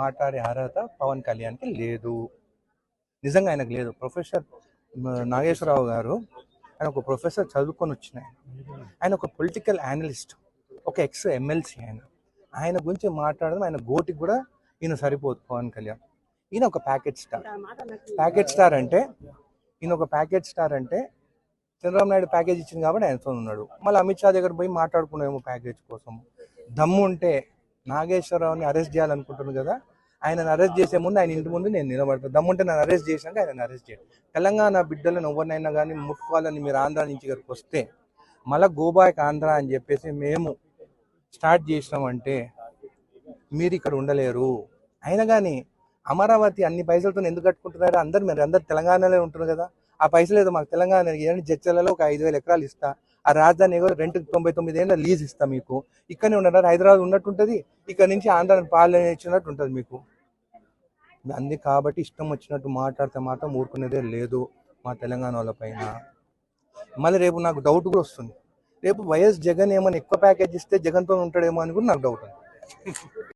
మాట్లాడే అర్హత పవన్ కళ్యాణ్కి లేదు. నిజంగా ఆయనకు లేదు. ప్రొఫెసర్ నాగేశ్వరరావు గారు ఆయన ఒక ప్రొఫెసర్ చదువుకొని వచ్చిన ఆయన ఒక పొలిటికల్ అనలిస్ట్, ఒక ఎక్స్ ఎమ్మెల్సీ. ఆయన గురించి మాట్లాడడం ఆయన గోటికి కూడా ఈయన సరిపోదు పవన్ కళ్యాణ్. ఈయన ఒక ప్యాకెట్ స్టార్ అంటే చంద్రబాబు నాయుడు ప్యాకేజ్ ఇచ్చింది కాబట్టి ఆయనతో ఉన్నాడు. మళ్ళీ అమిత్ షా దగ్గర పోయి మాట్లాడుకున్నామేమో ప్యాకేజ్ కోసం. దమ్ము ఉంటే నాగేశ్వరరావుని అరెస్ట్ చేయాలనుకుంటున్నాను కదా, ఆయనను అరెస్ట్ చేసే ముందు ఆయన ఇంటి ముందు నేను నిలబడతాను. దమ్ముంటే నన్ను అరెస్ట్ చేశాక ఆయనను అరెస్ట్ చేయండి. తెలంగాణ బిడ్డలను ఎవరినైనా కానీ ముట్టుకోవాలని మీరు ఆంధ్ర నుంచి ఇక్కడికి వస్తే మళ్ళీ గోబాయ్ ఆంధ్ర అని చెప్పేసి మేము స్టార్ట్ చేసినామంటే మీరు ఇక్కడ ఉండలేరు. అయినా కానీ అమరావతి అన్ని పైసలతో ఎందుకు కట్టుకుంటున్నారు? అందరు తెలంగాణలో ఉంటున్నారు కదా, ఆ పైసలు ఏదో మాకు తెలంగాణ జడ్చర్లలో ఒక 5,000 ఎకరాలు ఇస్తా, ఆ రాజధాని ఏదో 99 ఏళ్ళ లీజ్ ఇస్తా, మీకు ఇక్కడనే ఉండరు, హైదరాబాద్ ఉన్నట్టుంటుంది, ఇక్కడ నుంచి ఆంధ్రాని పాలన ఇచ్చినట్టు ఉంటుంది మీకు. అంది కాబట్టి ఇష్టం వచ్చినట్టు మాట్లాడితే మాత్రం ఊరుకునేదే లేదు మా తెలంగాణ వాళ్ళ పైన. మళ్ళీ రేపు నాకు డౌట్ కూడా వస్తుంది, రేపు వైఎస్ జగన్ ఏమైనా ఎక్కువ ప్యాకేజ్ ఇస్తే జగన్తో ఉంటాడేమో అని కూడా నాకు డౌట్ ఉంది.